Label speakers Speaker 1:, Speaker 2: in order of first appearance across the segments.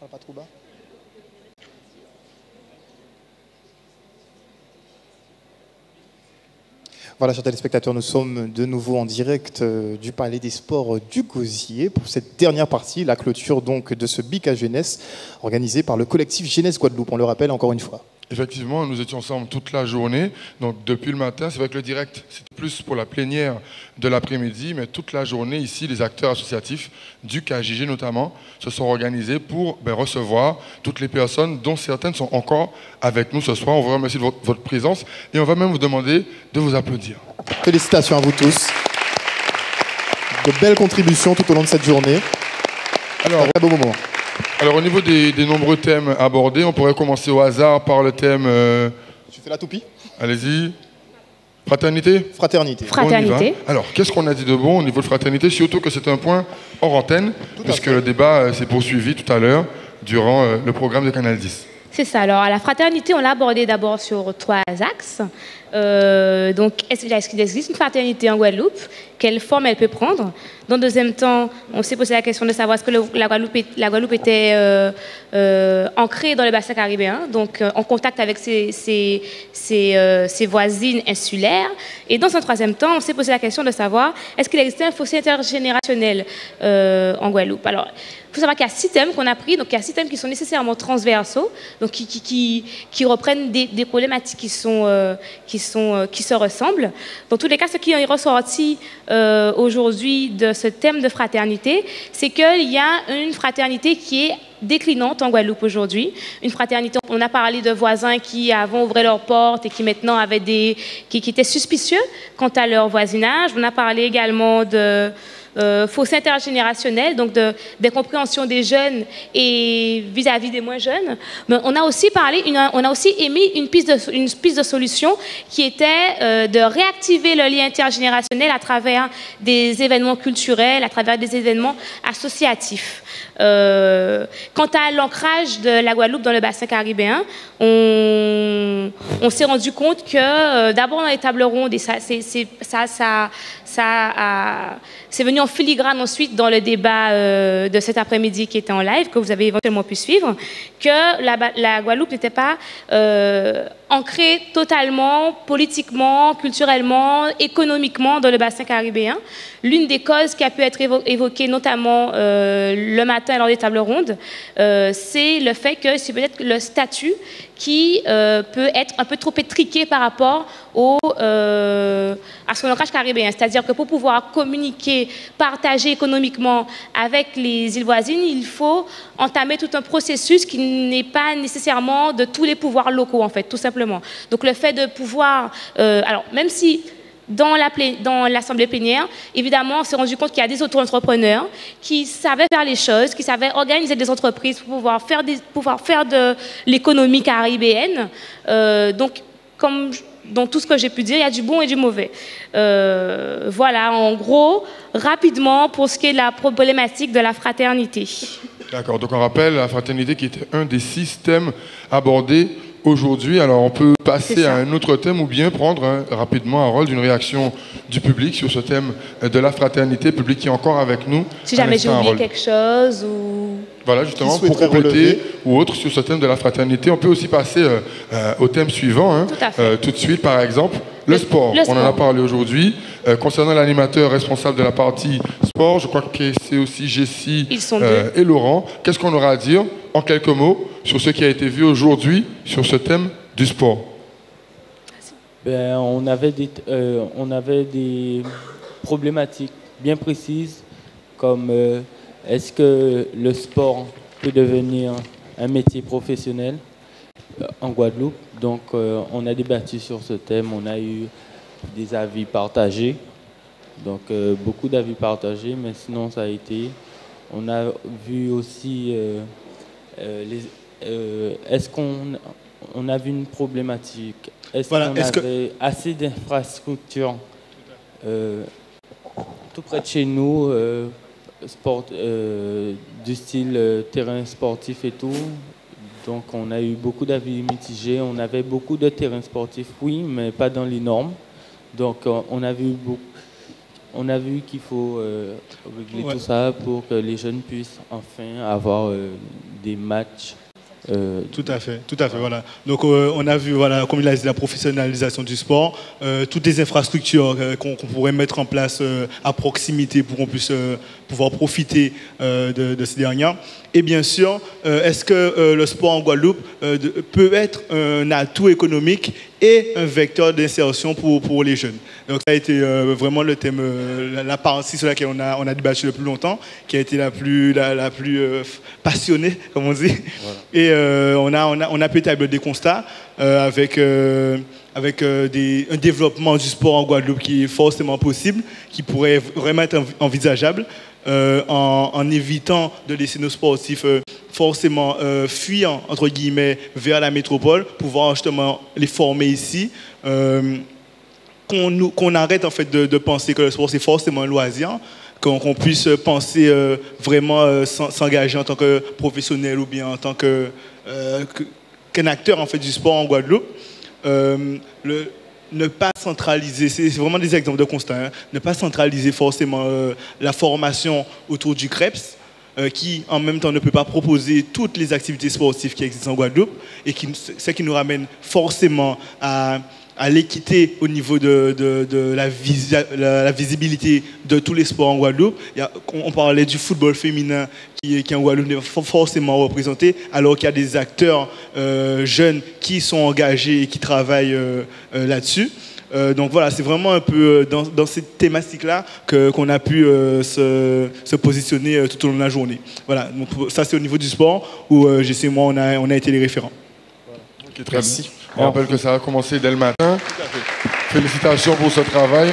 Speaker 1: Parle pas trop bas. Voilà, chers téléspectateurs, nous sommes de nouveau en direct du Palais des Sports du Gosier pour cette dernière partie, la clôture donc de ce BIC à Jeunesse organisé par le collectif Jeunesse Guadeloupe. On le rappelle encore une fois.
Speaker 2: Effectivement, nous étions ensemble toute la journée, donc depuis le matin. C'est vrai que le direct, c'est plus pour la plénière de l'après-midi, mais toute la journée, ici, les acteurs associatifs du KJG notamment se sont organisés pour recevoir toutes les personnes dont certaines sont encore avec nous ce soir. On vous remercie de votre présence et on va même vous demander de vous applaudir.
Speaker 1: Félicitations à vous tous. De belles contributions tout au long de cette journée.
Speaker 2: Alors,
Speaker 1: un très beau moment.
Speaker 2: Alors, au niveau des nombreux thèmes abordés, on pourrait commencer au hasard par le thème...
Speaker 1: Tu fais la toupie?
Speaker 2: Allez-y. Fraternité?
Speaker 1: Fraternité.
Speaker 3: Fraternité.
Speaker 2: Alors, qu'est-ce qu'on a dit de bon au niveau de fraternité? Surtout que c'est un point hors antenne, puisque le débat s'est poursuivi tout à l'heure durant le programme de Canal 10.
Speaker 3: C'est ça. Alors, à la fraternité, on l'a abordé d'abord sur 3 axes. Donc, est-ce qu'il existe une fraternité en Guadeloupe? Quelle forme elle peut prendre? Dans le deuxième temps, on s'est posé la question de savoir est-ce que la Guadeloupe était ancrée dans le bassin caribéen, donc en contact avec ses voisines insulaires. Et dans un troisième temps, on s'est posé la question de savoir est-ce qu'il existait un fossé intergénérationnel en Guadeloupe. Alors, il faut savoir qu'il y a 6 thèmes qu'on a pris, donc il y a 6 thèmes qui sont nécessairement transversaux, donc qui reprennent des problématiques qui se ressemblent. Dans tous les cas, ce qui est ressorti aujourd'hui de ce thème de fraternité, c'est qu'il y a une fraternité qui est déclinante en Guadeloupe aujourd'hui. Une fraternité, on a parlé de voisins qui avant ouvraient leurs portes et qui maintenant avaient qui étaient suspicieux quant à leur voisinage. On a parlé également de fossé intergénérationnel, donc des compréhensions des jeunes et vis-à-vis des moins jeunes. Mais on a aussi émis une piste de solution qui était de réactiver le lien intergénérationnel à travers des événements culturels, à travers des événements associatifs. Quant à l'ancrage de la Guadeloupe dans le bassin caribéen, on s'est rendu compte que d'abord dans les tables rondes, et c'est venu en filigrane ensuite dans le débat de cet après-midi qui était en live, que vous avez éventuellement pu suivre, que la Guadeloupe n'était pas ancrée totalement, politiquement, culturellement, économiquement dans le bassin caribéen. L'une des causes qui a pu être évoquée notamment le matin lors des tables rondes, c'est le fait que c'est peut-être le statut qui peut être un peu trop étriqué par rapport à son ancrage caribéen. C'est-à-dire que pour pouvoir communiquer, partager économiquement avec les îles voisines, il faut entamer tout un processus qui n'est pas nécessairement de tous les pouvoirs locaux, en fait, tout simplement. Donc le fait de pouvoir... alors, même si... Dans l'assemblée plénière, évidemment, on s'est rendu compte qu'il y a des auto-entrepreneurs qui savaient faire les choses, qui savaient organiser des entreprises pour pouvoir faire de l'économie caribéenne. Donc, comme dans tout ce que j'ai pu dire, il y a du bon et du mauvais. Voilà, en gros, rapidement, pour ce qui est de la problématique de la fraternité.
Speaker 2: D'accord, donc on rappelle la fraternité qui était un des 6 thèmes abordés aujourd'hui. Alors, on peut passer à un autre thème ou bien prendre rapidement un rôle d'une réaction du public sur ce thème de la fraternité, public qui est encore avec nous.
Speaker 3: Si jamais j'ai oublié quelque chose ou...
Speaker 2: Voilà, justement, pour compléter ou autre sur ce thème de la fraternité. On peut aussi passer au thème suivant, tout de suite, par exemple, le sport. On en a parlé aujourd'hui. Concernant l'animateur responsable de la partie sport, je crois que c'est aussi Jessie et Laurent. Qu'est-ce qu'on aura à dire, en quelques mots, sur ce qui a été vu aujourd'hui sur ce thème du sport?
Speaker 4: On avait des problématiques bien précises, comme est-ce que le sport peut devenir un métier professionnel en Guadeloupe. Donc on a débattu sur ce thème, on a eu des avis partagés, donc beaucoup d'avis partagés, mais sinon ça a été... On a vu aussi... est-ce qu'on a vu une problématique? Est-ce qu'on avait assez d'infrastructures tout près de chez nous, du style terrain sportif et tout? Donc on a eu beaucoup d'avis mitigés. On avait beaucoup de terrains sportifs, oui, mais pas dans les normes. Donc on a vu beaucoup... on a vu qu'il faut régler tout ça pour que les jeunes puissent enfin avoir des matchs.
Speaker 5: Tout à fait, voilà. Donc on a vu, voilà, comme il a dit, la professionnalisation du sport, toutes les infrastructures qu'on pourrait mettre en place à proximité pour qu'on puisse pouvoir profiter de ces dernières. Et bien sûr, est-ce que le sport en Guadeloupe peut être un atout économique et un vecteur d'insertion pour les jeunes? Donc ça a été vraiment le thème, la partie sur laquelle on a débattu le plus longtemps, qui a été la plus passionnée, comme on dit. Voilà. Et on a pu établir des constats avec un développement du sport en Guadeloupe qui est forcément possible, qui pourrait vraiment être envisageable, en évitant de laisser nos sportifs forcément fuir, entre guillemets, vers la métropole, pouvoir justement les former ici. Qu'on arrête en fait de penser que le sport c'est forcément un loisir, qu'on puisse penser vraiment s'engager en tant que professionnel ou bien en tant qu'un acteur en fait du sport en Guadeloupe. Ne pas centraliser, c'est vraiment des exemples de constat, hein, ne pas centraliser forcément la formation autour du CREPS, qui en même temps ne peut pas proposer toutes les activités sportives qui existent en Guadeloupe, et ce qui nous ramène forcément à l'équité au niveau de la visibilité de tous les sports en Guadeloupe. On parlait du football féminin qui en Guadeloupe n'est pas forcément représenté, alors qu'il y a des acteurs jeunes qui sont engagés et qui travaillent là-dessus. Donc voilà, c'est vraiment un peu dans cette thématique-là qu'on a pu se positionner tout au long de la journée. Voilà, donc ça c'est au niveau du sport où JC et moi on a été les référents.
Speaker 2: Voilà. Okay, très Merci. Bien. On rappelle que ça a commencé dès le matin. Félicitations pour ce travail.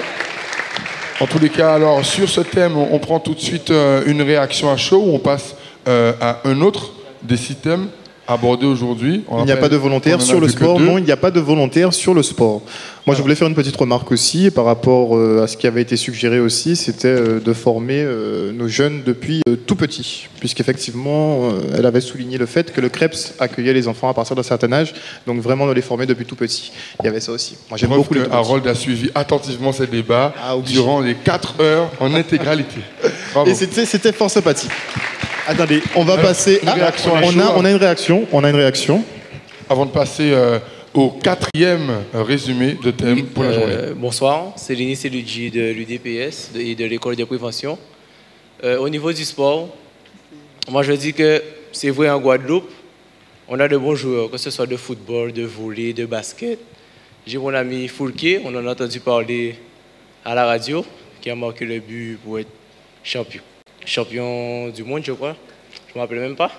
Speaker 2: En tous les cas, alors sur ce thème, on prend tout de suite une réaction à chaud ou on passe à un autre des 6 thèmes abordés aujourd'hui.
Speaker 1: Il n'y a pas de volontaire sur le sport. Non, il n'y a pas de volontaire sur le sport. Moi, je voulais faire une petite remarque aussi par rapport à ce qui avait été suggéré aussi, c'était de former nos jeunes depuis tout petit, puisqu'effectivement, elle avait souligné le fait que le CREPS accueillait les enfants à partir d'un certain âge, donc vraiment de les former depuis tout petit. Il y avait ça aussi. Moi, j'aime beaucoup
Speaker 2: que Harold a suivi attentivement ces débats durant les 4 heures en intégralité.
Speaker 1: Bravo. Et c'était fort sympathique. Attendez, on va passer à on a une réaction.
Speaker 2: Avant de passer au 4e résumé de thème pour la journée.
Speaker 6: Bonsoir, c'est Léni Seludji de l'UDPS et de l'école de prévention. Au niveau du sport, moi je dis que c'est vrai en Guadeloupe, on a de bons joueurs, que ce soit de football, de volley, de basket. J'ai mon ami Foulquier, on en a entendu parler à la radio, qui a marqué le but pour être champion du monde, je crois. Je ne me rappelle même pas.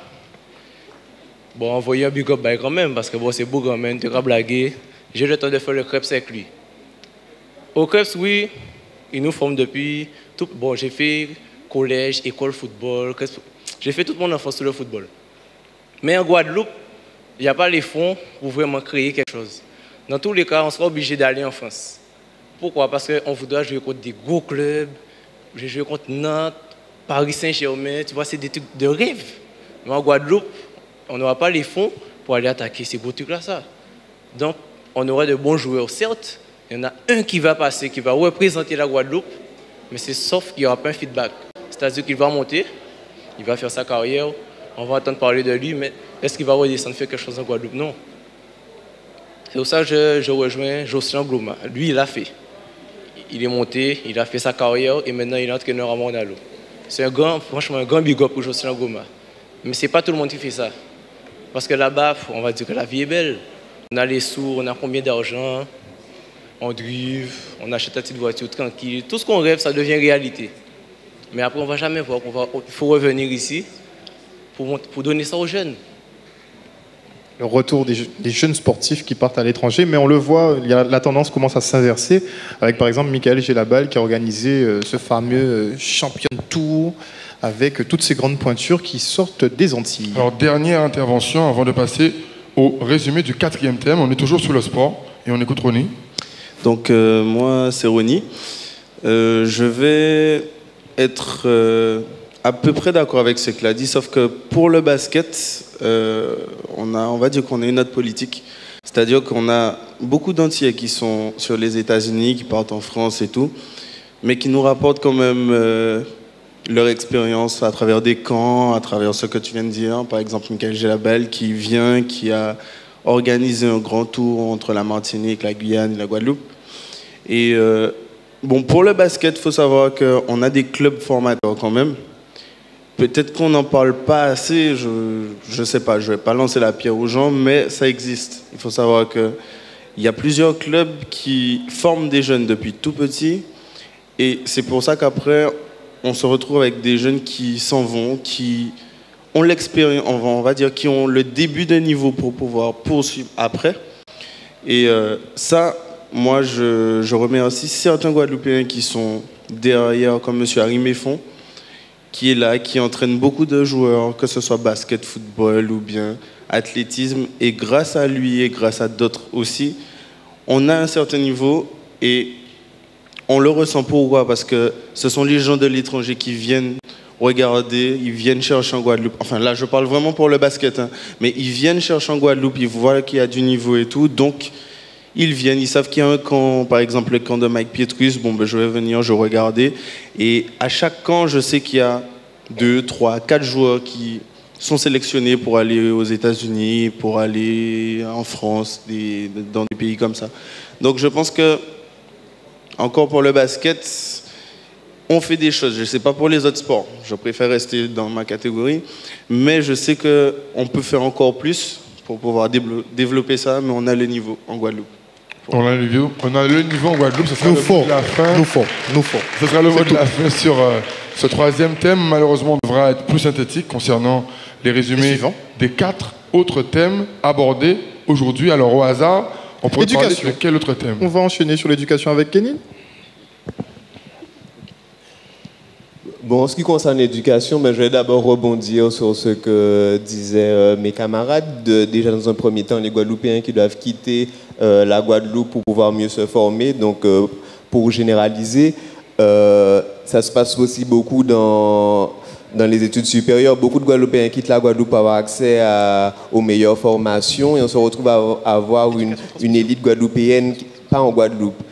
Speaker 6: Bon, envoyer un big up quand même, parce que bon, c'est beau quand même, tu as blagué. J'ai le temps de faire le CREPS avec lui. Au CREPS, oui, il nous forme depuis tout. Bon, j'ai fait collège, école, football. J'ai fait toute mon enfance sur le football. Mais en Guadeloupe, il n'y a pas les fonds pour vraiment créer quelque chose. Dans tous les cas, on sera obligé d'aller en France. Pourquoi? Parce qu'on voudra jouer contre des gros clubs. J'ai joué contre Nantes, Paris Saint-Germain, tu vois, c'est des trucs de rêve. Mais en Guadeloupe, on n'aura pas les fonds pour aller attaquer ces beaux trucs-là, ça. Donc, on aura de bons joueurs, certes. Il y en a un qui va passer, qui va représenter la Guadeloupe, mais c'est sauf qu'il n'y aura pas un feedback. C'est-à-dire qu'il va monter, il va faire sa carrière, on va entendre parler de lui, mais est-ce qu'il va redescendre faire quelque chose en Guadeloupe? Non. C'est pour ça que je rejoins Jocelyn Gloma. Lui, il a fait. Il est monté, il a fait sa carrière et maintenant il est entraîneur à Monalo. C'est franchement un grand big up pour Jocelyn Gloma. Mais ce n'est pas tout le monde qui fait ça. Parce que là-bas, on va dire que la vie est belle. On a les sous, on a combien d'argent, on drive, on achète une petite voiture tranquille. Tout ce qu'on rêve, ça devient réalité. Mais après, on ne va jamais voir il faut revenir ici pour donner ça aux jeunes.
Speaker 1: Le retour des jeunes sportifs qui partent à l'étranger, mais on le voit, la tendance commence à s'inverser, avec par exemple Michael Gélabal qui a organisé ce fameux Champion Tour, avec toutes ces grandes pointures qui sortent des Antilles.
Speaker 2: Alors, dernière intervention avant de passer au résumé du 4e thème. On est toujours sur le sport et on écoute Ronnie.
Speaker 7: Donc, moi, c'est Ronnie. Je vais être à peu près d'accord avec ce qu'il a dit, sauf que pour le basket, on va dire qu'on a une autre politique. C'est-à-dire qu'on a beaucoup d'Antillais qui sont sur les États-Unis, qui partent en France et tout. mais qui nous rapportent quand même leur expérience à travers des camps, à travers ce que tu viens de dire. Par exemple, Michael Gelabel qui vient, qui a organisé un grand tour entre la Martinique, la Guyane et la Guadeloupe. Et bon, pour le basket, il faut savoir qu'on a des clubs formateurs quand même. Peut-être qu'on n'en parle pas assez, je ne sais pas, je ne vais pas lancer la pierre aux gens, mais ça existe. Il faut savoir qu'il y a plusieurs clubs qui forment des jeunes depuis tout petit. Et c'est pour ça qu'après, on se retrouve avec des jeunes qui s'en vont, qui ont l'expérience, on va dire, qui ont le début de niveau pour pouvoir poursuivre après. Et ça, moi, je remercie certains Guadeloupéens qui sont derrière, comme M. Harry Méfond, qui est là, qui entraîne beaucoup de joueurs, que ce soit basket, football ou bien athlétisme. Et grâce à lui et grâce à d'autres aussi, on a un certain niveau et on le ressent. Pourquoi? Parce que ce sont les gens de l'étranger qui viennent regarder, ils viennent chercher en Guadeloupe. Enfin là, je parle vraiment pour le basket, hein, mais ils viennent chercher en Guadeloupe, ils voient qu'il y a du niveau et tout, donc ils viennent, ils savent qu'il y a un camp, par exemple le camp de Mike Pietrus, bon ben je vais venir, je vais regarder, et à chaque camp, je sais qu'il y a 2, 3, 4 joueurs qui sont sélectionnés pour aller aux États-Unis, pour aller en France, dans des pays comme ça. Donc je pense que, encore pour le basket, on fait des choses. Je ne sais pas pour les autres sports, je préfère rester dans ma catégorie, mais je sais qu'on peut faire encore plus pour pouvoir développer ça, mais on a le niveau en Guadeloupe.
Speaker 2: On a le niveau en Guadeloupe, ce sera le mot de la fin.
Speaker 1: Nous faut.
Speaker 2: Ce sera le mot de la fin sur ce troisième thème. Malheureusement, on devra être plus synthétique concernant les résumés des 4 autres thèmes abordés aujourd'hui. Alors au hasard, on pourrait parler de quel autre thème?
Speaker 1: On va enchaîner sur l'éducation avec Kenny.
Speaker 8: Bon, en ce qui concerne l'éducation, je vais d'abord rebondir sur ce que disaient mes camarades. Déjà, dans un premier temps, les Guadeloupéens qui doivent quitter la Guadeloupe pour pouvoir mieux se former. Donc, pour généraliser, ça se passe aussi beaucoup dans les études supérieures. Beaucoup de Guadeloupéens quittent la Guadeloupe pour avoir accès aux meilleures formations et on se retrouve à avoir une élite guadeloupéenne, pas en Guadeloupe.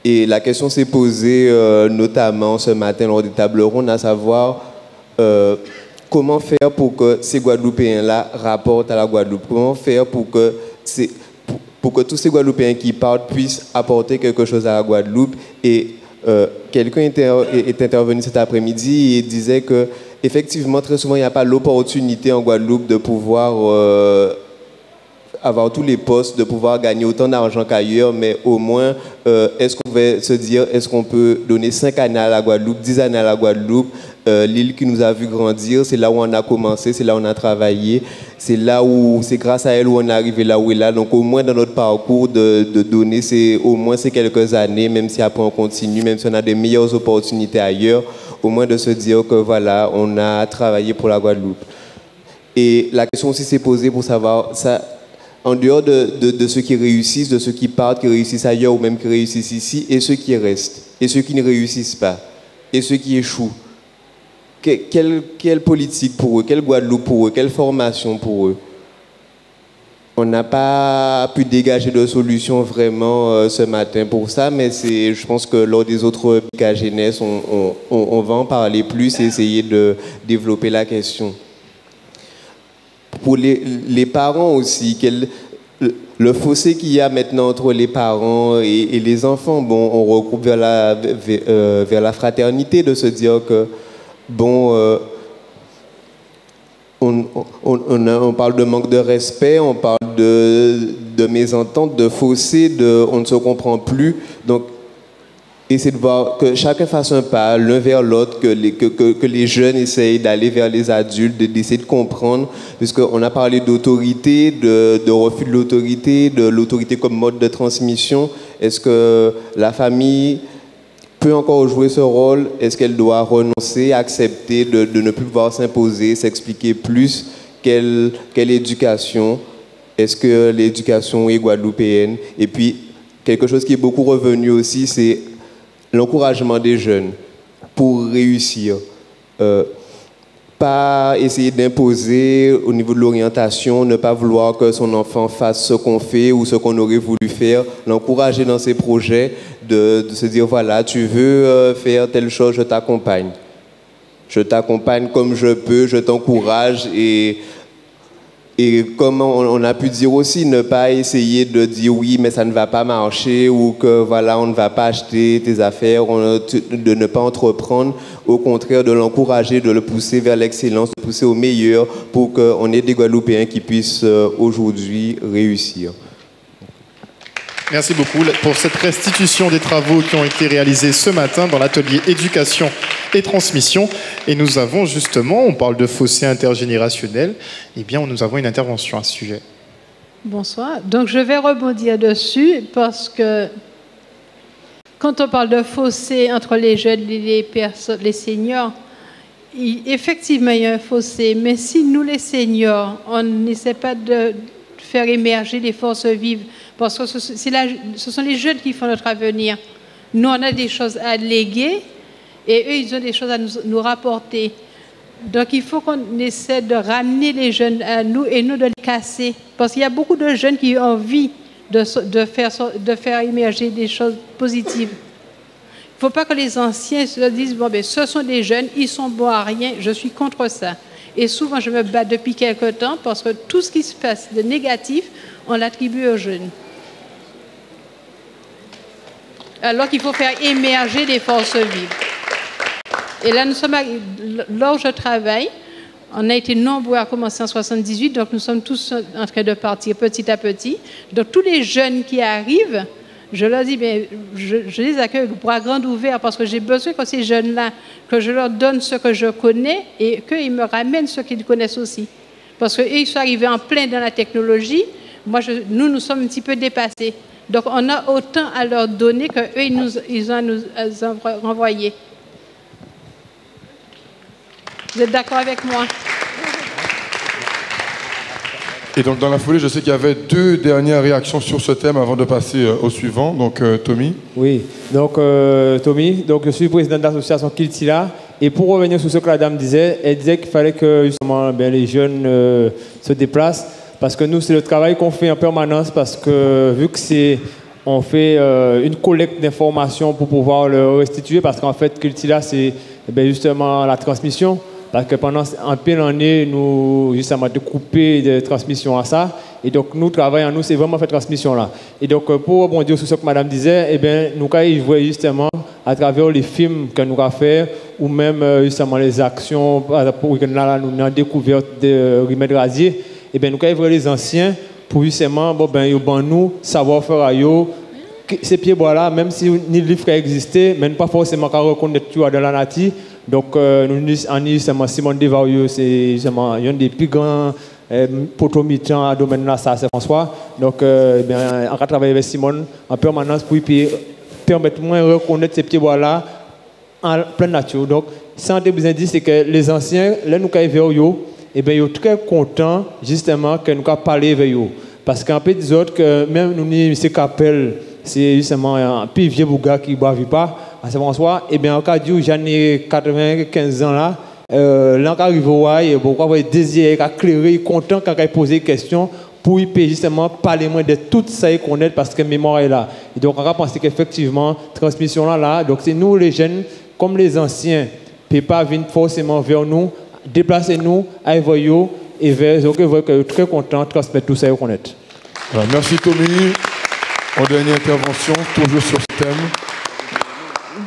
Speaker 8: Et la question s'est posée notamment ce matin lors des tables rondes, à savoir comment faire pour que ces Guadeloupéens-là rapportent à la Guadeloupe. Comment faire pour que tous ces Guadeloupéens qui partent puissent apporter quelque chose à la Guadeloupe. Et quelqu'un est intervenu cet après-midi et disait que effectivement, très souvent, il n'y a pas l'opportunité en Guadeloupe de pouvoir avoir tous les postes, de pouvoir gagner autant d'argent qu'ailleurs, mais au moins, est-ce qu'on va se dire, est-ce qu'on peut donner 5 années à la Guadeloupe, 10 années à la Guadeloupe, l'île qui nous a vu grandir, c'est là où on a commencé, c'est là où on a travaillé, c'est grâce à elle où on est arrivé là où elle est là. Donc au moins dans notre parcours, de donner au moins ces quelques années, même si après on continue, même si on a des meilleures opportunités ailleurs, au moins de se dire que voilà, on a travaillé pour la Guadeloupe. Et la question aussi s'est posée pour savoir ça. En dehors de ceux qui réussissent, de ceux qui partent, qui réussissent ailleurs ou même qui réussissent ici, et ceux qui restent, et ceux qui ne réussissent pas, et ceux qui échouent. Quelle politique pour eux, quelle Guadeloupe pour eux, quelle formation pour eux? On n'a pas pu dégager de solution vraiment ce matin pour ça, mais je pense que lors des autres BICA Jeunesse, on va en parler plus et essayer de développer la question. Pour les parents aussi, le fossé qu'il y a maintenant entre les parents et les enfants, bon, on regroupe vers la fraternité, de se dire que, bon, on parle de manque de respect, on parle de mésentente, de fossé, on ne se comprend plus. Donc, essayer de voir que chacun fasse un pas l'un vers l'autre, que les jeunes essayent d'aller vers les adultes, d'essayer de comprendre, puisqu'on a parlé d'autorité, de refus de l'autorité comme mode de transmission. Est-ce que la famille peut encore jouer ce rôle? Est-ce qu'elle doit renoncer, accepter de ne plus pouvoir s'imposer, s'expliquer plus? Quelle éducation? Est-ce que l'éducation est guadeloupéenne? Et puis, quelque chose qui est beaucoup revenu aussi, c'est l'encouragement des jeunes pour réussir. Pas pas essayer d'imposer au niveau de l'orientation, ne pas vouloir que son enfant fasse ce qu'on fait ou ce qu'on aurait voulu faire, l'encourager dans ses projets, de se dire voilà, tu veux faire telle chose, je t'accompagne. Je t'accompagne comme je peux, je t'encourage et comme on a pu dire aussi, ne pas essayer de dire oui, mais ça ne va pas marcher ou que voilà, on ne va pas acheter tes affaires, de ne pas entreprendre. Au contraire, de l'encourager, de le pousser vers l'excellence, de pousser au meilleur pour qu'on ait des Guadeloupéens qui puissent aujourd'hui réussir.
Speaker 1: Merci beaucoup pour cette restitution des travaux qui ont été réalisés ce matin dans l'atelier éducation et transmission. Et nous avons justement, on parle de fossé intergénérationnel, eh bien nous avons une intervention à ce sujet.
Speaker 9: Bonsoir. Donc je vais rebondir dessus parce que quand on parle de fossé entre les jeunes et les seniors, effectivement il y a un fossé, mais si nous les seniors, on n'essaie pas de faire émerger les forces vives, parce que ce sont les jeunes qui font notre avenir. Nous, on a des choses à léguer et eux, ils ont des choses à nous rapporter. Donc, il faut qu'on essaie de ramener les jeunes à nous et nous de les casser. Parce qu'il y a beaucoup de jeunes qui ont envie de faire émerger des choses positives. Il ne faut pas que les anciens se disent, bon, ben, ce sont des jeunes, ils sont bons à rien, je suis contre ça. Et souvent, je me bats depuis quelque temps parce que tout ce qui se passe de négatif, on l'attribue aux jeunes. Alors qu'il faut faire émerger des forces vives. Et là, là où je travaille, on a été nombreux à commencer en 78, donc nous sommes tous en train de partir petit à petit. Donc tous les jeunes qui arrivent, je leur dis, bien, je les accueille avec bras grands ouverts parce que j'ai besoin que ces jeunes-là, que je leur donne ce que je connais et qu'ils me ramènent ce qu'ils connaissent aussi. Parce qu'eux, ils sont arrivés en plein dans la technologie. Moi, nous sommes un petit peu dépassés. Donc, on a autant à leur donner qu'eux, ils ont à nous renvoyer. Vous êtes d'accord avec moi?
Speaker 2: Et donc, dans la foulée, je sais qu'il y avait 2 dernières réactions sur ce thème avant de passer au suivant. Donc, Tommy.
Speaker 10: Oui, donc Tommy, donc, je suis président de l'association Kiltila. Et pour revenir sur ce que la dame disait, elle disait qu'il fallait que justement les jeunes se déplacent. Parce que nous, c'est le travail qu'on fait en permanence. Parce que vu que on fait une collecte d'informations pour pouvoir le restituer. Parce qu'en fait, Kiltila, c'est justement la transmission. Parce que pendant un peu l'année, nous, justement, découper des transmissions à ça. Et donc, nous, travaillons, nous, c'est vraiment cette transmission-là. Et donc, pour rebondir sur ce que madame disait, eh bien, nous, quand ils voient justement, à travers les films que nous avons fait, ou même, justement, les actions, pour nous avons découvert des remèdes rasiers, eh bien, nous, quand ils voient les anciens, pour justement, nous, savoir-faire à eux, ces pieds-bois-là, même si ni le livre existait, même pas forcément qu'à reconnaître tout dans la nature. Donc, nous avons Simon Devario, c'est un des plus grands potomitans à domaine là, ça c'est François. Donc, on va travailler avec Simon en permanence pour permettre de reconnaître ces pieds-bois-là en pleine nature. Donc, ça, on a besoin de dire, c'est que les anciens, là, nous avons vers eux, et bien, ils sont très contents, justement, que nous avons parlé avec eux. Parce qu'en peu des autres, que même nous, M. Capel, c'est justement un peu vieux bouga qui ne boit pas. À Saint-François, et bien en cas où j'en ai 95 ans là, là quand arrive au et pourquoi vous désirez éclairer, content quand il pose des questions pour y justement parler moins de tout ça et connaître parce que la mémoire est là. Et donc on va penser qu'effectivement transmission là, donc c'est nous les jeunes comme les anciens, ne peuvent pas venir forcément vers nous, déplacer-nous, aller voir eux et vers eux que très content de transmettre tout ça et connaître.
Speaker 2: Voilà, merci Tommy. En dernière intervention, toujours sur ce thème.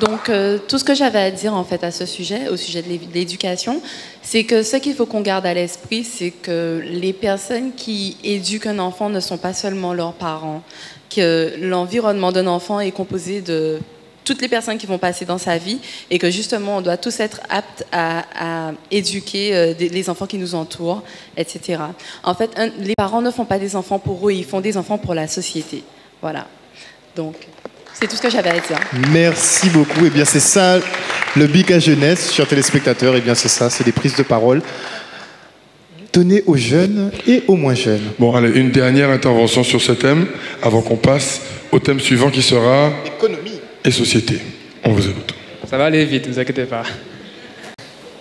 Speaker 11: Donc, tout ce que j'avais à dire en fait à ce sujet, au sujet de l'éducation, c'est que ce qu'il faut qu'on garde à l'esprit, c'est que les personnes qui éduquent un enfant ne sont pas seulement leurs parents, que l'environnement d'un enfant est composé de toutes les personnes qui vont passer dans sa vie et que justement on doit tous être aptes à éduquer les enfants qui nous entourent, etc. En fait, les parents ne font pas des enfants pour eux, ils font des enfants pour la société. Voilà. Donc... c'est tout ce que j'avais à dire.
Speaker 1: Merci beaucoup. Eh bien, c'est ça, le BICA Jeunesse, chers téléspectateurs. Eh bien, c'est ça, c'est des prises de parole données aux jeunes et aux moins jeunes.
Speaker 2: Bon, allez, une dernière intervention sur ce thème, avant qu'on passe au thème suivant qui sera...
Speaker 1: économie
Speaker 2: et société. On vous écoute.
Speaker 12: Ça va aller vite, ne vous inquiétez pas.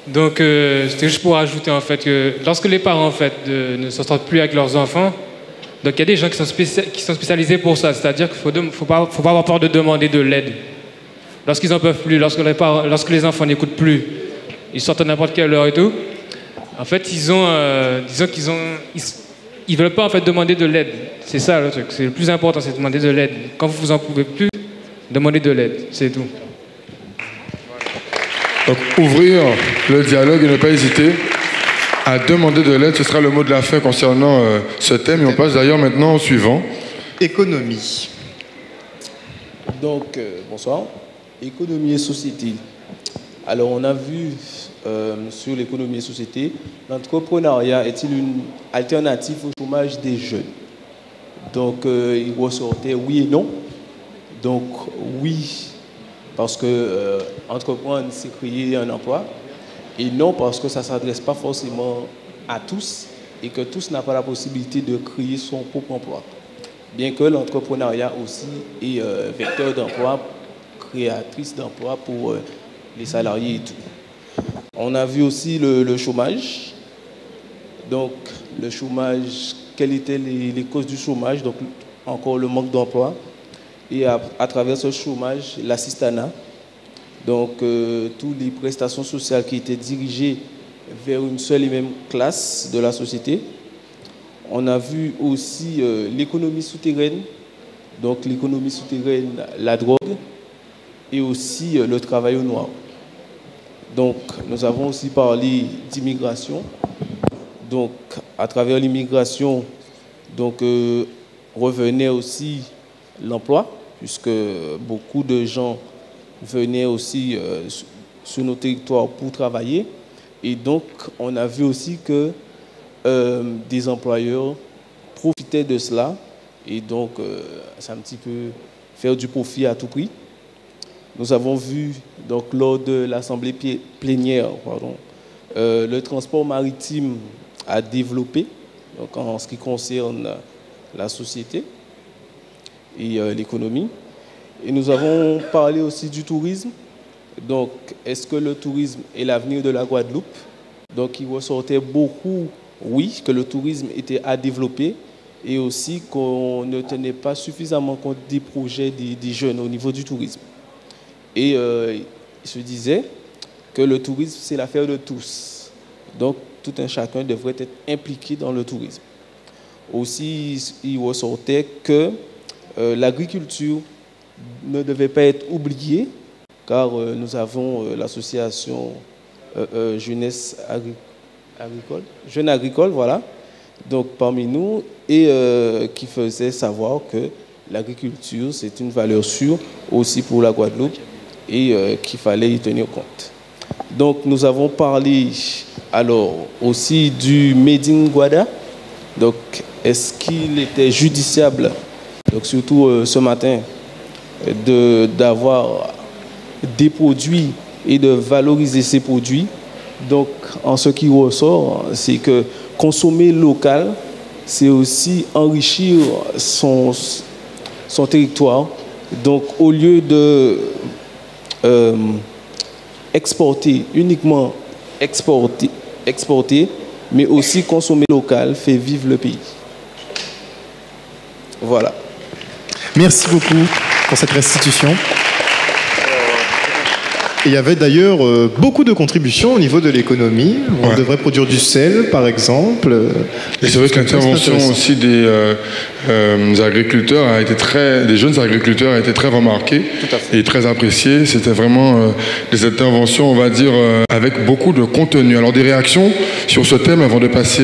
Speaker 12: Donc, c'était juste pour ajouter en fait que lorsque les parents en fait ne s'entendent plus avec leurs enfants, donc il y a des gens qui sont spécialisés pour ça. C'est-à-dire qu'il faut pas avoir peur de demander de l'aide. Lorsqu'ils n'en peuvent plus, lorsque les enfants n'écoutent plus, ils sortent à n'importe quelle heure et tout. En fait, disons ils veulent pas en fait demander de l'aide. C'est ça le truc. C'est le plus important, c'est de demander de l'aide. Quand vous en pouvez plus, demandez de l'aide. C'est tout.
Speaker 2: Donc, ouvrir le dialogue et ne pas hésiter à demander de l'aide, ce sera le mot de la fin concernant ce thème. Et on passe d'ailleurs maintenant au suivant.
Speaker 1: Économie.
Speaker 13: Donc, bonsoir. Économie et société. Alors, on a vu sur l'économie et société, l'entrepreneuriat est-il une alternative au chômage des jeunes? Donc, il ressortait oui et non. Donc, oui, parce que entreprendre, c'est créer un emploi. Et non, parce que ça ne s'adresse pas forcément à tous et que tous n'ont pas la possibilité de créer son propre emploi. Bien que l'entrepreneuriat aussi est vecteur d'emploi, créatrice d'emploi pour les salariés et tout. On a vu aussi le chômage. Donc, le chômage, quelles étaient les causes du chômage? Donc, encore le manque d'emploi. Et à travers ce chômage, l'assistanat. Donc, toutes les prestations sociales qui étaient dirigées vers une seule et même classe de la société. On a vu aussi l'économie souterraine. Donc, l'économie souterraine, la drogue et aussi le travail au noir. Donc, nous avons aussi parlé d'immigration. Donc, à travers l'immigration, donc, revenait aussi l'emploi, puisque beaucoup de gens venaient aussi sur nos territoires pour travailler. Et donc, on a vu aussi que des employeurs profitaient de cela. Et donc, c'est un petit peu faire du profit à tout prix. Nous avons vu, donc, lors de l'assemblée plénière, le transport maritime a développé, donc, en ce qui concerne la société et l'économie. Et nous avons parlé aussi du tourisme. Donc, est-ce que le tourisme est l'avenir de la Guadeloupe? Donc, il ressortait beaucoup, oui, que le tourisme était à développer et aussi qu'on ne tenait pas suffisamment compte des projets des jeunes au niveau du tourisme. Et il se disait que le tourisme, c'est l'affaire de tous. Donc, tout un chacun devrait être impliqué dans le tourisme. Aussi, il ressortait que l'agriculture ne devait pas être oubliée, car nous avons l'association Jeunesse Agricole, Jeunes Agricoles, voilà, donc parmi nous, et qui faisait savoir que l'agriculture, c'est une valeur sûre aussi pour la Guadeloupe et qu'il fallait y tenir compte. Donc nous avons parlé alors aussi du Made in Guada. Donc est-ce qu'il était judiciable, donc surtout ce matin, d'avoir des produits et de valoriser ces produits? Donc en ce qui ressort, c'est que consommer local, c'est aussi enrichir son territoire. Donc au lieu de uniquement exporter, mais aussi consommer local, fait vivre le pays. Voilà.
Speaker 1: Merci beaucoup pour cette restitution. Il y avait d'ailleurs beaucoup de contributions au niveau de l'économie. On devrait produire du sel, par exemple.
Speaker 2: Et c'est vrai que l'intervention aussi des agriculteurs a été des jeunes agriculteurs a été très remarquée et très appréciée. C'était vraiment des interventions, on va dire, avec beaucoup de contenu. Alors des réactions sur ce thème avant de passer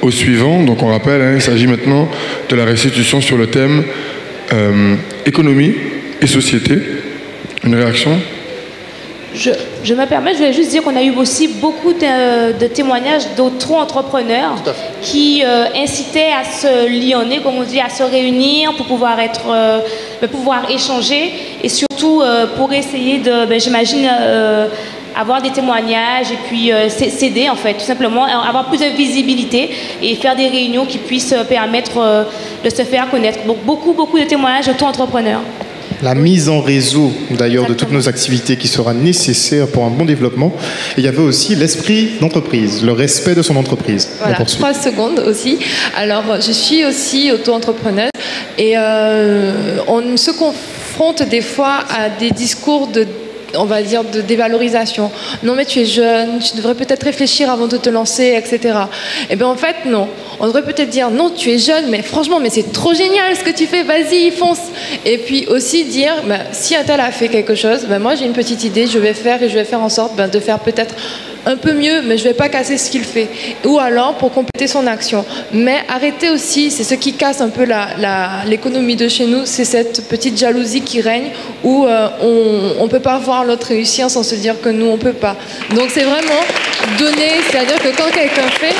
Speaker 2: au suivant. Donc on rappelle, il s'agit maintenant de la restitution sur le thème économie et société. Une réaction?
Speaker 3: Je me permets, je voulais juste dire qu'on a eu aussi beaucoup de témoignages d'autres entrepreneurs qui incitaient à se lionner, comme on dit, à se réunir pour pouvoir pouvoir échanger et surtout pour essayer de, j'imagine, avoir des témoignages et puis s'aider en fait, tout simplement, avoir plus de visibilité et faire des réunions qui puissent permettre de se faire connaître. Donc beaucoup de témoignages d'auto-entrepreneurs.
Speaker 1: la mise en réseau d'ailleurs de toutes nos activités qui sera nécessaire pour un bon développement. Et il y avait aussi l'esprit d'entreprise, le respect de son entreprise.
Speaker 14: Voilà, 3 secondes aussi. Alors, je suis aussi auto-entrepreneuse et on se confronte des fois à des discours on va dire de dévalorisation. Non mais tu es jeune, tu devrais peut-être réfléchir avant de te lancer, etc. Et bien en fait non. On devrait peut-être dire non, tu es jeune, mais franchement, mais c'est trop génial ce que tu fais, vas-y, fonce. Et puis aussi dire, si un tel a fait quelque chose, moi j'ai une petite idée, je vais faire en sorte de faire peut-être un peu mieux, mais je ne vais pas casser ce qu'il fait. Ou alors pour compléter son action. Mais arrêter aussi, c'est ce qui casse un peu l'économie de chez nous, c'est cette petite jalousie qui règne où on ne peut pas voir l'autre réussir sans se dire que nous, on ne peut pas. Donc c'est vraiment donner, c'est-à-dire que quand quelqu'un fait...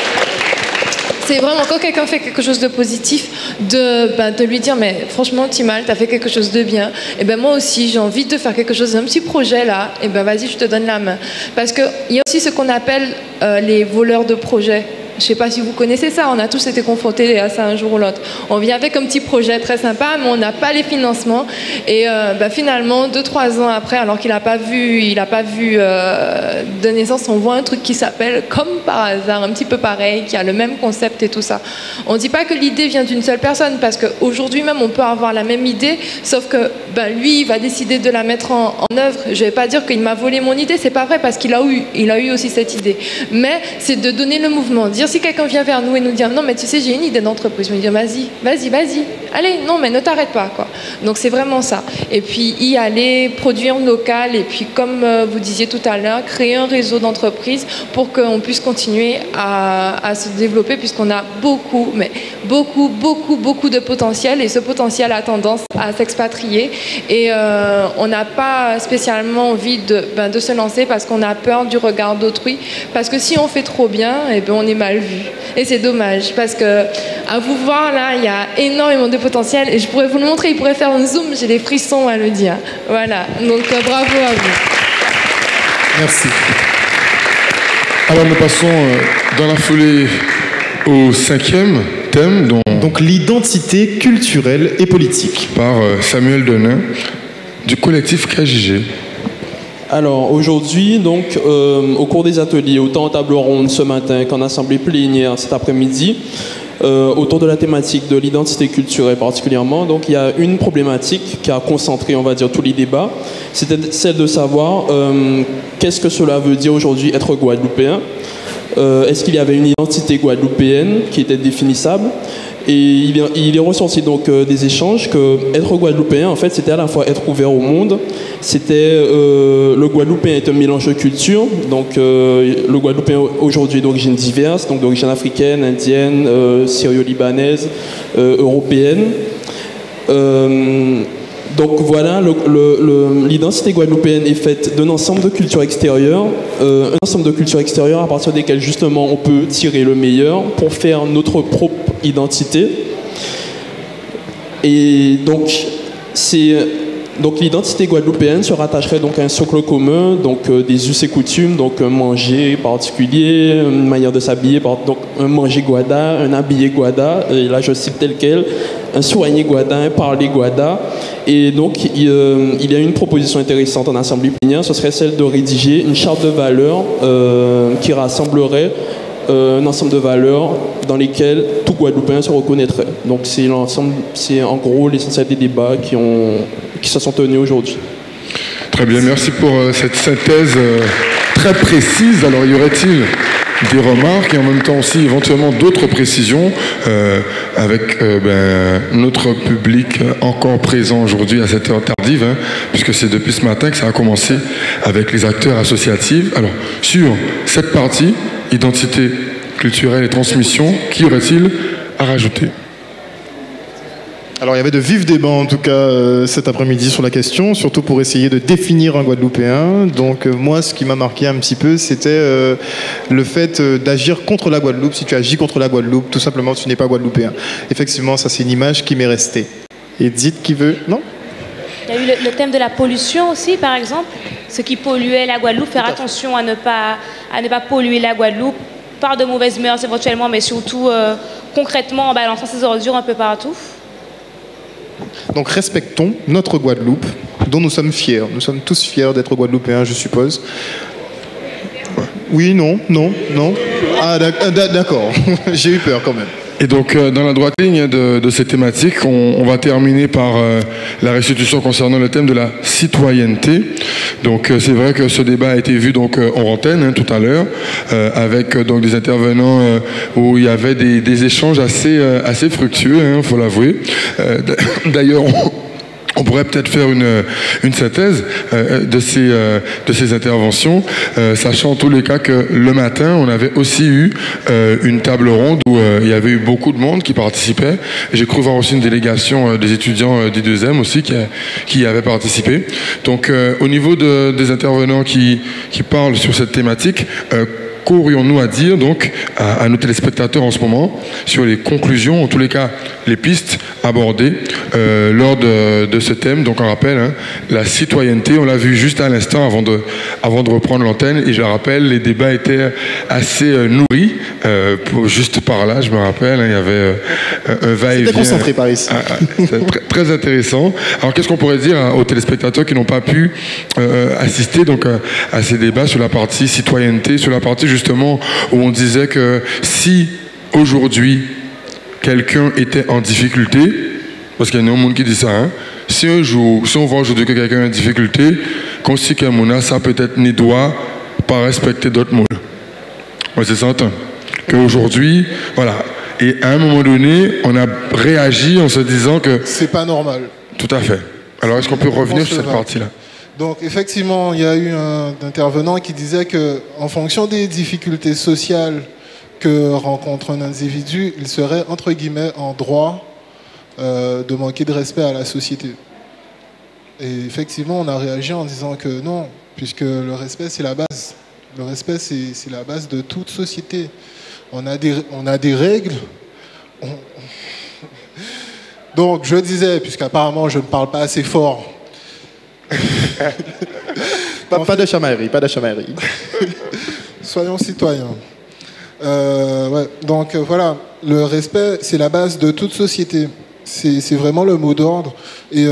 Speaker 14: C'est vraiment quand quelqu'un fait quelque chose de positif, de lui dire mais franchement Timal, t'as fait quelque chose de bien. Et ben moi aussi j'ai envie de faire quelque chose, un petit projet là. Et ben vas-y, je te donne la main. Parce que il y a aussi ce qu'on appelle les voleurs de projets. Je ne sais pas si vous connaissez ça, on a tous été confrontés à ça un jour ou l'autre. On vient avec un petit projet très sympa, mais on n'a pas les financements. Et finalement, 2-3 ans après, alors qu'il n'a pas vu de naissance, on voit un truc qui s'appelle comme par hasard, un petit peu pareil, qui a le même concept et tout ça. On ne dit pas que l'idée vient d'une seule personne, parce qu'aujourd'hui même, on peut avoir la même idée, sauf que lui, il va décider de la mettre en œuvre. Je ne vais pas dire qu'il m'a volé mon idée, c'est pas vrai, parce qu'il a eu aussi cette idée. Mais c'est de donner le mouvement, dire si quelqu'un vient vers nous et nous dit non mais tu sais j'ai une idée d'entreprise, je me dis vas-y, allez, non mais ne t'arrête pas quoi. Donc c'est vraiment ça. Et puis y aller, produire local et puis comme vous disiez tout à l'heure, créer un réseau d'entreprises pour qu'on puisse continuer à se développer puisqu'on a beaucoup de potentiel et ce potentiel a tendance à s'expatrier et on n'a pas spécialement envie de se lancer parce qu'on a peur du regard d'autrui parce que si on fait trop bien, on est mal vu. Et c'est dommage parce que à vous voir là, il y a énormément de potentiel et je pourrais vous le montrer, il pourrait faire un zoom, j'ai des frissons à le dire. Voilà, donc bravo à vous.
Speaker 2: Merci. Alors nous passons dans la foulée au 5e thème.
Speaker 1: Donc l'identité culturelle et politique.
Speaker 2: Par Samuel Denain du collectif KJG.
Speaker 13: Alors aujourd'hui, donc, au cours des ateliers, autant en table ronde ce matin qu'en assemblée plénière cet après-midi, autour de la thématique de l'identité culturelle particulièrement, donc il y a une problématique qui a concentré, on va dire, tous les débats, c'était celle de savoir qu'est-ce que cela veut dire aujourd'hui être guadeloupéen. Est-ce qu'il y avait une identité guadeloupéenne qui était définissable? Et il est ressorti donc des échanges que être guadeloupéen, en fait, c'était à la fois être ouvert au monde. C'était le guadeloupéen est un mélange de cultures. Donc le guadeloupéen aujourd'hui est d'origine diverse, donc d'origine africaine, indienne, syrio-libanaise, européenne. Donc voilà, l'identité guadeloupéenne est faite d'un ensemble de cultures extérieures, un ensemble de cultures extérieures à partir desquelles justement on peut tirer le meilleur pour faire notre propre identité. Et donc l'identité guadeloupéenne se rattacherait donc à un socle commun, donc des us et coutumes, donc un manger particulier, une manière de s'habiller, donc un manger guada, un habillé guada, et là je cite tel quel, un soigné guada, un parler guada. Et donc il y a une proposition intéressante en assemblée plénière, ce serait celle de rédiger une charte de valeurs qui rassemblerait un ensemble de valeurs dans lesquelles tout Guadeloupéen se reconnaîtrait. Donc c'est en gros l'essentiel des débats qui se sont tenus aujourd'hui.
Speaker 2: Très bien, merci pour cette synthèse très précise. Alors y aurait-il des remarques et en même temps aussi éventuellement d'autres précisions avec notre public encore présent aujourd'hui à cette heure tardive, puisque c'est depuis ce matin que ça a commencé avec les acteurs associatifs. Alors sur cette partie, identité culturelle et transmission, qu'y aurait-il à rajouter ?
Speaker 1: Alors il y avait de vifs débats en tout cas cet après-midi sur la question, surtout pour essayer de définir un Guadeloupéen. Donc moi ce qui m'a marqué un petit peu c'était le fait d'agir contre la Guadeloupe. Si tu agis contre la Guadeloupe, tout simplement tu n'es pas Guadeloupéen. Effectivement ça c'est une image qui m'est restée. Edith qui veut... Non ?
Speaker 3: Il y a eu le thème de la pollution aussi par exemple. Ce qui polluait la Guadeloupe, faire attention à ne pas polluer la Guadeloupe par de mauvaises mœurs éventuellement, mais surtout concrètement en balançant ses ordures un peu partout.
Speaker 1: Donc respectons notre Guadeloupe, dont nous sommes fiers. Nous sommes tous fiers d'être Guadeloupéens, je suppose. Oui, non. Ah, d'accord. J'ai eu peur quand même.
Speaker 2: Et donc, dans la droite ligne de ces thématiques, on va terminer par la restitution concernant le thème de la citoyenneté. Donc, c'est vrai que ce débat a été vu donc en antenne tout à l'heure, avec donc des intervenants où il y avait des échanges assez fructueux, faut l'avouer. D'ailleurs, on pourrait peut-être faire une synthèse de ces interventions, sachant en tous les cas que le matin, on avait aussi eu une table ronde où il y avait eu beaucoup de monde qui participait. J'ai cru voir aussi une délégation des étudiants d'I2M aussi qui avait participé. Donc au niveau des intervenants qui parlent sur cette thématique, qu'aurions-nous à dire donc à nos téléspectateurs en ce moment sur les conclusions, en tous les cas les pistes abordées lors de ce thème. Donc on rappelle, la citoyenneté, on l'a vu juste à l'instant avant de reprendre l'antenne, et je le rappelle, les débats étaient assez nourris. Juste par là, je me rappelle, il y avait un va-et-vient.
Speaker 1: C'était concentré par ici.
Speaker 2: Très, très intéressant. Alors qu'est-ce qu'on pourrait dire aux téléspectateurs qui n'ont pas pu assister donc à ces débats sur la partie citoyenneté, sur la partie justement où on disait que si aujourd'hui quelqu'un était en difficulté, parce qu'il y a un monde qui dit ça, si on voit aujourd'hui que quelqu'un est en difficulté, qu'on sait qu'un monde ça peut-être ne doit pas respecter d'autres mondes. Ouais, c'est ça, qu'aujourd'hui, voilà. Et à un moment donné, on a réagi en se disant que
Speaker 15: c'est pas normal.
Speaker 2: Tout à fait. Alors est-ce qu'on peut revenir sur cette partie-là?
Speaker 15: Donc effectivement, il y a eu un intervenant qui disait que, en fonction des difficultés sociales que rencontre un individu, il serait entre guillemets en droit de manquer de respect à la société. Et effectivement, on a réagi en disant que non, puisque le respect c'est la base. Le respect c'est la base de toute société. On a des règles. Donc je disais, puisqu'apparemment je ne parle pas assez fort.
Speaker 1: pas de chamaillerie, pas de chamaillerie.
Speaker 15: Soyons citoyens. Ouais. Donc voilà, le respect, c'est la base de toute société. C'est vraiment le mot d'ordre. Et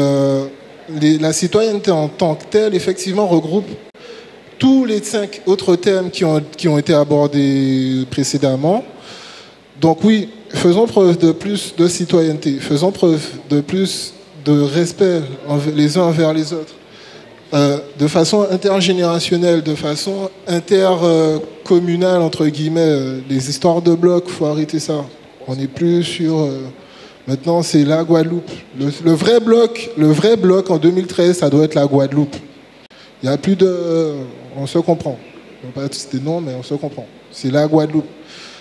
Speaker 15: la citoyenneté en tant que telle, effectivement, regroupe tous les 5 autres thèmes qui ont été abordés précédemment. Donc oui, faisons preuve de plus de citoyenneté, faisons preuve de plus de respect les uns envers les autres. De façon intergénérationnelle, de façon intercommunale, entre guillemets, les histoires de blocs, il faut arrêter ça. On n'est plus sur... maintenant, c'est la Guadeloupe. Le vrai bloc en 2013, ça doit être la Guadeloupe. Il n'y a plus de... On se comprend. On ne va pas citer de nom, mais on se comprend. C'est la Guadeloupe.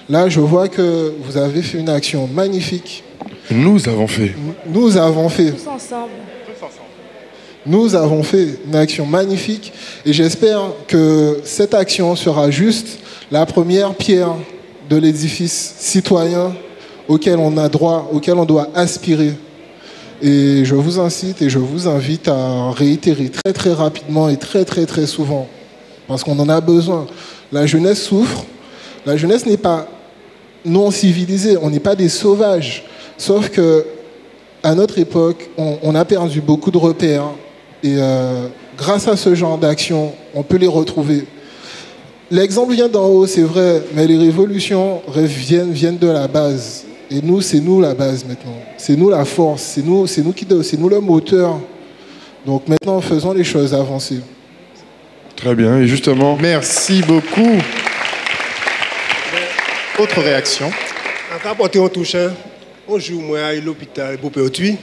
Speaker 15: Là, je vois que vous avez fait une action magnifique.
Speaker 2: Nous avons fait.
Speaker 15: Nous avons fait.
Speaker 3: Tous ensemble.
Speaker 15: Nous avons fait une action magnifique et j'espère que cette action sera juste la première pierre de l'édifice citoyen auquel on a droit, auquel on doit aspirer. Et je vous incite et je vous invite à réitérer très très rapidement et très très très souvent, parce qu'on en a besoin. La jeunesse souffre. La jeunesse n'est pas non civilisée, on n'est pas des sauvages. Sauf que à notre époque, on a perdu beaucoup de repères. Et grâce à ce genre d'action, on peut les retrouver. L'exemple vient d'en haut, c'est vrai, mais les révolutions viennent de la base. Et nous, c'est nous la base maintenant. C'est nous la force, c'est nous le moteur. Donc maintenant, faisons les choses avancer.
Speaker 2: Très bien, et justement...
Speaker 1: Merci beaucoup. Autre réaction?
Speaker 16: En cas porté en touche, un jour, moi, à l'hôpital, pour Péotui,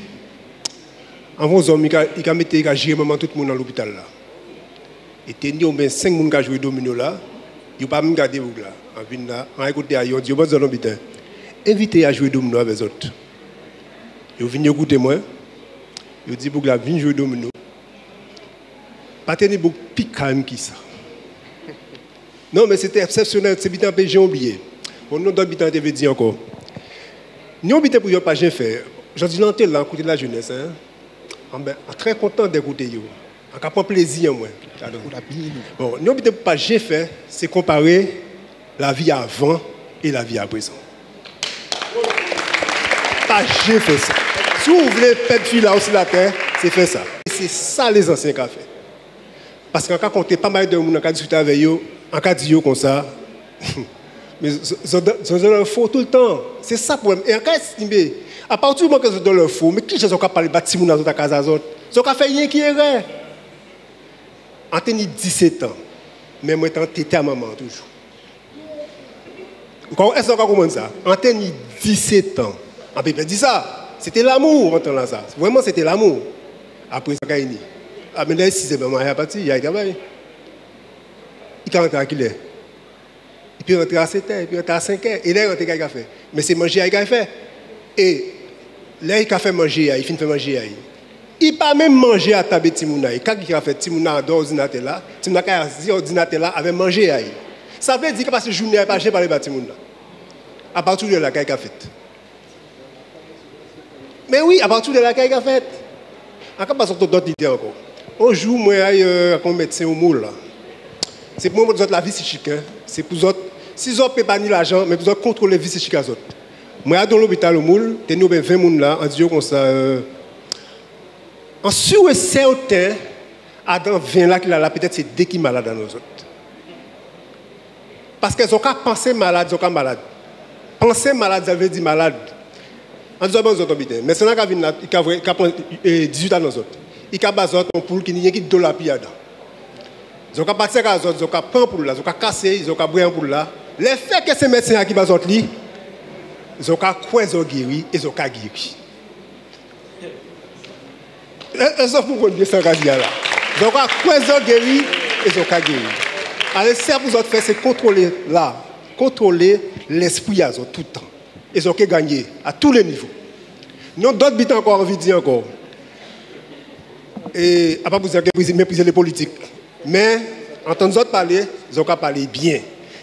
Speaker 16: avant, il a mis gérer tout le monde dans l'hôpital là. Et il y a 5 personnes qui ont joué domino là. Il n'y a pas même gardé vous là. En venant là, en écoutant, il y a des gens qui invité à jouer domino avec les autres. Ils viennent écouter moi. Ils disent que viens jouer domino. Pas tenir beaucoup plus calme que ça. Non, mais c'était exceptionnel. C'est bien que j'ai oublié. Mon nom d'habitant avait dit encore. Nous habitons pour ne pas rien faire. J'en dis l'antenne là, à côté de la jeunesse. Très content d'écouter vous. On a pris plaisir moi. Bon, nous ne pas j'ai fait, c'est comparer la vie avant et la vie à présent. Pas j'ai fait ça. Si vous voulez perdre fil là aussi la terre, c'est faire ça. C'est ça les anciens qui ont fait. Parce qu'en cas compté pas mal de monde en cas discuter avec eux, en cas dit comme ça, mais ils ont leur faux tout le temps. C'est ça le problème. Et en cas estimé, à partir du moment que ils ont leur faux, mais qui sont capables de battre dans la casa autres, ils ont fait rien qui est vrai. En tenant 17 ans, mais moi étant tété à maman toujours. Est-ce qu'on comprend ça? En tenant 17 ans, on peut dire ça. C'était l'amour en tenant ça. Vraiment, c'était l'amour. Après ça, il y a mais là, 6 ans, il y a parti, il y a travail. Il peut rentrer à qu'il est. Il peut rentrer à 7 heures, il peut rentrer à 5 heures. Et là, il rentre à fait. Mais c'est manger qu'il a fait. Et là, il a fait manger, il finit de faire manger. Il n'a pas même mangé à table de Timouna. Quand il a fait Timouna dans l'ordinateur là, Timouna a dit l'ordinateur là avait mangé. Ça veut dire que parce que la journée n'a pas géré par les Timouna. À partir de là, qu'il a fait. Mais oui, à partir de là, qu'il a fait. Encore pas d'autres idées encore. Un jour, moi, comme médecin au moule. C'est pour moi la vie psychique. C'est pour autres. Si vous n'avez pas l'argent, mais vous avez contrôler la vie psychique à autres. Moi, dans l'hôpital au moule, nous avons 20 personnes là, en disant comme ça. En sûr et certain, Adam 20 là qu'il a là, peut-être c'est dès qu'il est malade dans nos autres. Parce qu'ils ont qu'à penser malade, ils ont qu'à malade. Penser malade, ça veut dire malade. En disant bon, ils ont habité. Mais c'est là qu'il a 18 ans dans nos autres. Il a basé un poule qui n'y a que $1 dedans. Ils ont qu'à partir à autres, ils ont qu'à prendre pour là, ils ont qu'à casser, ils ont qu'à brûler pour là. Les faits que ces médecins qui basent li, ils ont qu'à quoi ils ont guéri, ils ont qu'à guéri. Ils ont pour bien ça là. Ils ont qu'à quoi ils ont guéri, ils ont qu'à guéri. Alors ce que vous avez fait, c'est contrôler là, contrôler l'esprit à tout le temps. Ils ont qu'à gagner à tous les niveaux. Nous d'autres bits encore envie de dire encore. Et à part vous dire que mépriser les politiques. Mais, entendre les autres parler, ils ont qu'à parler bien.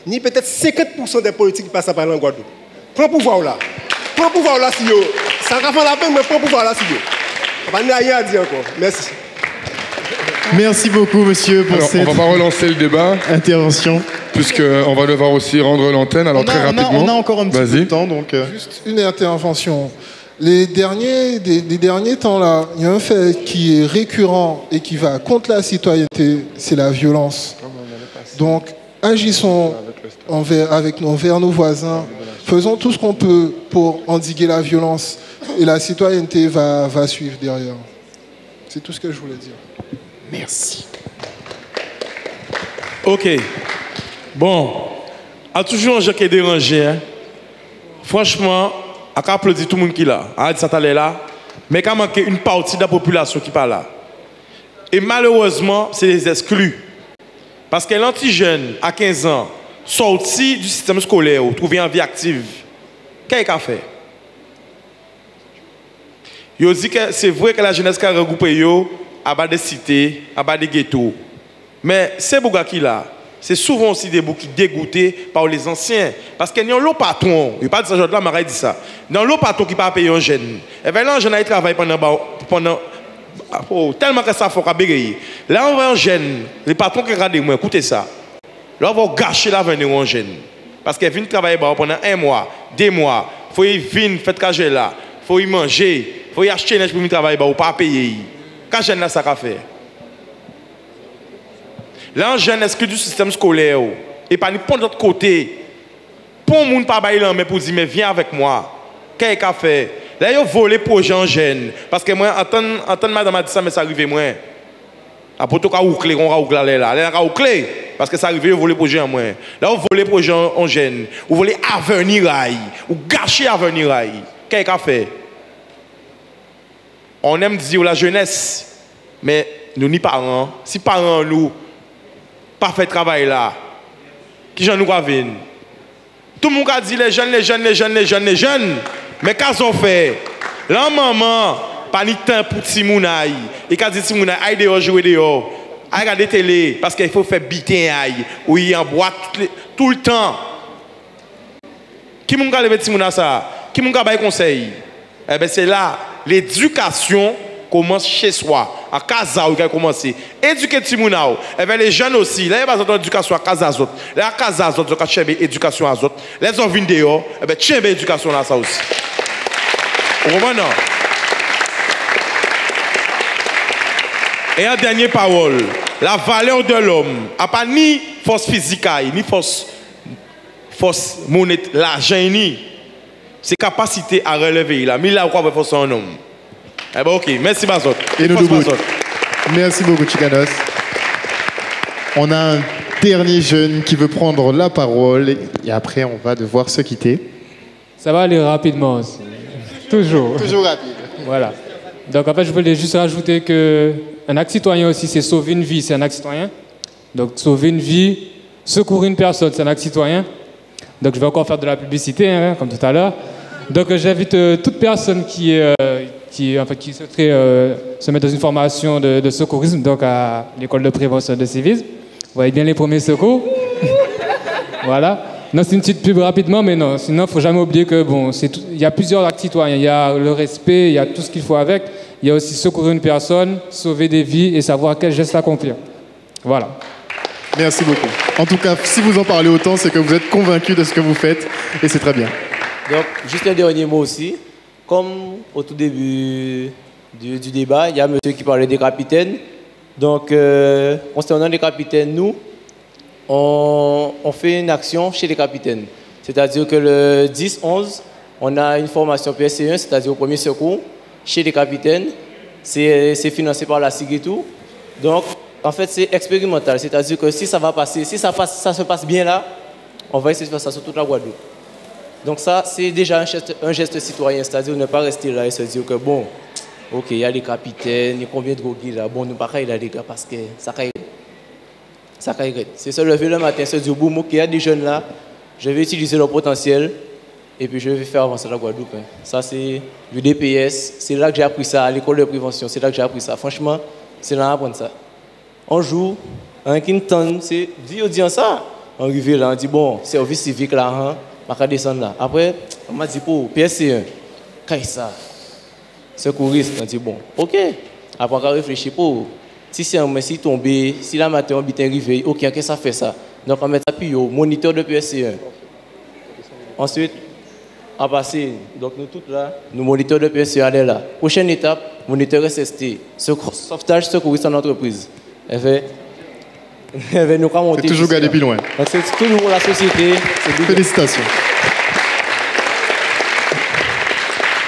Speaker 16: Ni peut-être 50% des politiques qui passent à parler en Guadeloupe. Prends pouvoir là. Prends pouvoir là, si yo. Ça va faire la peine, mais prends pouvoir là, si yo. On n'a rien à dire encore. Merci.
Speaker 1: Merci beaucoup, monsieur, pour cette
Speaker 2: on va pas relancer le débat.
Speaker 1: Intervention.
Speaker 2: Puisqu'on va devoir aussi rendre l'antenne. Alors, très rapidement.
Speaker 1: On a encore un petit peu de temps. Donc,
Speaker 15: juste une intervention. Les derniers temps là, il y a un fait qui est récurrent et qui va contre la citoyenneté, c'est la violence. Donc, agissons envers nos voisins, faisons tout ce qu'on peut pour endiguer la violence et la citoyenneté va suivre derrière. C'est tout ce que je voulais dire.
Speaker 1: Merci.
Speaker 17: Ok. Bon, a toujours un jeu qui est dérangé. Hein? Franchement, à applaudir tout le monde qui est là. Arrête ça t'allait là. Mais il manque une partie de la population qui parle là. Et malheureusement, c'est les exclus. Parce que l'antigène, à 15 ans, sorti du système scolaire, trouvé en vie active, qu'est-ce qu'il a fait? Il dit que c'est vrai que la jeunesse a regroupé à bas des cités, à bas des ghettos. Mais ces bougas qui là, c'est souvent aussi des boucs qui dégoûtés par les anciens. Parce qu'il y a un lot patron, il n'y a pas de ça, là, Marais dit ça. Dans l'autre patron qui ne peut pas payer un jeune. Et bien là, un jeune a travaillé pendant tellement que ça faut bégayer. Là, on va un jeune, les patrons qui regardent moi, écoutez ça. Là, on va gâcher l'avenir d'un jeune. Parce qu'il vient travailler pendant 1 mois, 2 mois. Il faut y venir, faire cacher là. Il faut y manger. Il faut y acheter pour venir travailler ou pas payer. Quand jeune là, ça qu'a fait. Là, un jeune exclu du système scolaire. Et pas n'importe l'autre côté. Pour le monde pas bailler là, mais pour dire, mais viens avec moi. Qu'est-ce qu'il a fait? Là, il a volé pour les gens jeunes. Parce que moi, entendre madame a dit ça, mais ça arrive moins. Après tout, on va roucler là. Là, on va roucler. Parce que ça arrive, il a volé pour les gens moins. Là, on volé pour les gens jeunes. On volé avenir aïe. Ou gâcher avenir aïe. Qu'est-ce qu'il a fait? On aime dire la jeunesse. Mais nous, ni parents. Si parents, nous, pas fait travail là, qui j'en nous ravine? Tout le monde a dit les jeunes. Mais qu'est-ce qu'on fait? Là, maman, pas ni temps pour Timounaï. Et quand dit Timounaï, aïe dehors, jouer dehors. Aïe, regarder télé, parce qu'il faut faire bitin aïe. Ou il en boîte tout le temps. Qui m'a levé Timounaï ça? Qui m'a donné conseil? Eh bien, c'est là, l'éducation commence chez soi. À casa, où il a commencé. Éduquer Timounaï. Eh bien, les jeunes aussi, là, il y a besoin d'éducation à casa azot. Là, à casa azot, ils ont cherché éducation azot. Les gens viennent dehors, eh bien, tiens, éducation là, ça aussi. Vous comprenez? Et en dernière parole, la valeur de l'homme n'a pas ni force physique, ni force monnaie, l'argent, ni ses capacités à relever. Il a mis la croix pour son homme. Eh ben ok, merci Bazot.
Speaker 1: Et nous merci beaucoup Chikanos. On a un dernier jeune qui veut prendre la parole et après on va devoir se quitter.
Speaker 12: Ça va aller rapidement aussi. Toujours.
Speaker 1: Toujours rapide.
Speaker 12: Voilà. Donc en fait je voulais juste rajouter qu'un acte citoyen aussi c'est sauver une vie, c'est un acte citoyen. Donc sauver une vie, secourir une personne, c'est un acte citoyen. Donc je vais encore faire de la publicité, hein, comme tout à l'heure. Donc j'invite toute personne qui souhaiterait se mettre dans une formation de secourisme, donc à l'école de prévention de civisme. Vous voyez bien les premiers secours. Voilà. Non, c'est une petite pub rapidement, mais non. Sinon, il ne faut jamais oublier que il y a plusieurs actes citoyens. Il y a le respect, il y a tout ce qu'il faut avec. Il y a aussi secourir une personne, sauver des vies et savoir quel geste accomplir. Voilà.
Speaker 1: Merci beaucoup. En tout cas, si vous en parlez autant, c'est que vous êtes convaincu de ce que vous faites et c'est très bien.
Speaker 6: Donc, juste un dernier mot aussi. Comme au tout début du débat, il y a monsieur qui parlait des capitaines. Donc, concernant les capitaines, nous, on fait une action chez les capitaines. C'est-à-dire que le 10-11, on a une formation PSC1, c'est-à-dire au premier secours, chez les capitaines. C'est financé par la SIG et tout. Donc, en fait, c'est expérimental. C'est-à-dire que si ça va passer, si ça se passe bien là, on va essayer de faire ça sur toute la Guadeloupe. Donc ça, c'est déjà un geste citoyen, c'est-à-dire ne pas rester là et se dire que bon, ok, il y a les capitaines, il y a combien de drogués là, bon, nous ne pouvons pas y aller les gars parce que ça caille. C'est se lever le matin, se dire, boum, ok, il y a des jeunes là, je vais utiliser leur potentiel et puis je vais faire avancer la Guadeloupe. Hein. Ça, c'est du DPS, c'est là que j'ai appris ça, à l'école de prévention, c'est là que j'ai appris ça. Franchement, c'est là d'apprendre ça. On joue, un quinton, c'est dit ça. On arrive là, on dit, bon, service civique là, hein. Je vais descendre là. Après, on m'a dit, pour PSC1, qu'est-ce que ça? Secouriste, on dit, bon, ok. Après, on réfléchit pour. Si c'est un messie tombé, si la matin on bite un réveil, ok, qu'est-ce que ça fait ça? Donc, on met ça puis au moniteur de PSC1. Ensuite, on passe. Donc, nous tous là, nous moniteurs de PSC1 aller là. Prochaine étape, moniteur SST. Sauvetage secouriste en entreprise.
Speaker 1: C'est toujours garder plus loin.
Speaker 6: C'est toujours la société.
Speaker 1: Félicitations.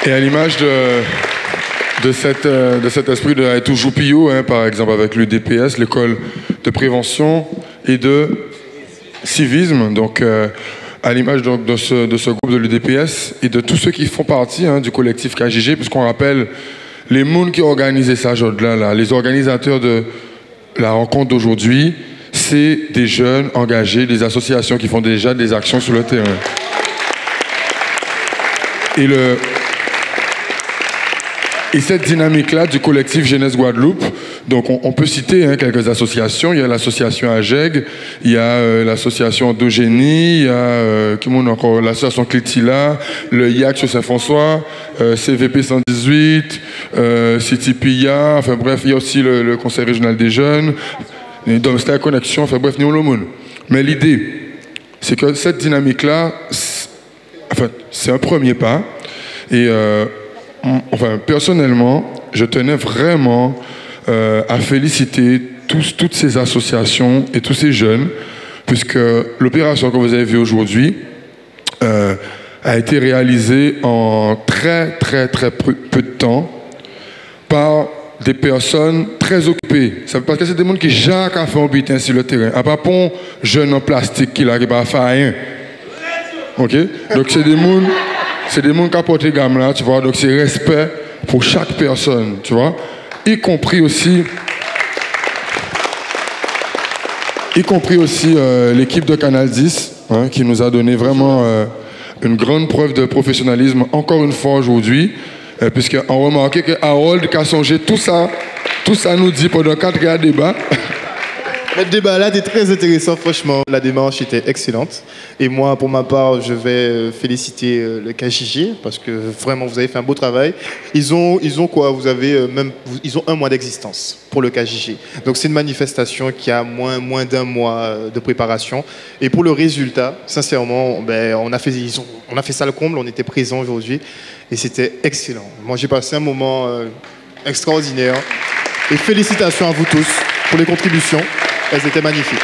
Speaker 2: Et à l'image de cet esprit de toujours Pio, hein, par exemple avec le DPS, l'école de prévention et de civisme, donc à l'image donc de ce groupe de l'UDPS et de tous ceux qui font partie du collectif KJG, puisqu'on rappelle les mondes qui ont organisé ça là, les organisateurs de la rencontre d'aujourd'hui, c'est des jeunes engagés, des associations qui font déjà des actions sur le terrain. Et cette dynamique-là du collectif Jeunesse Guadeloupe, donc on peut citer quelques associations. Il y a l'association AGEG, il y a l'association Endogénie, il y a l'association Clétila, le IAC sur Saint-François, CVP 118, City Pia, enfin bref, il y a aussi le Conseil régional des jeunes, Domestic Connection, enfin bref, nous le monde. Mais l'idée, c'est que cette dynamique-là, c'est un premier pas. Et personnellement, je tenais vraiment à féliciter toutes ces associations et tous ces jeunes, puisque l'opération que vous avez vue aujourd'hui a été réalisée en très peu de temps par des personnes très occupées. Parce que c'est des gens qui jamais fait un butin sur le terrain. À part pour jeunes en plastique qui n'arrivent pas à faire rien. Ok? Donc c'est des gens qui apportent les gammes là, tu vois. Donc c'est respect pour chaque personne, tu vois. Y compris aussi l'équipe de Canal 10, qui nous a donné vraiment une grande preuve de professionnalisme encore une fois aujourd'hui. Puisqu'on remarquait que Harold a songé tout ça nous dit pendant 4 heures de débat.
Speaker 1: Le débat là était très intéressant, franchement. La démarche était excellente. Et moi, pour ma part, je vais féliciter le KJG parce que vraiment, vous avez fait un beau travail. Ils ont quoi? Ils ont 1 mois d'existence pour le KJG. Donc c'est une manifestation qui a moins d'1 mois de préparation. Et pour le résultat, sincèrement, on a fait ça le comble. On était présents aujourd'hui et c'était excellent. Moi, j'ai passé un moment extraordinaire. Et félicitations à vous tous pour les contributions. Elles étaient magnifiques.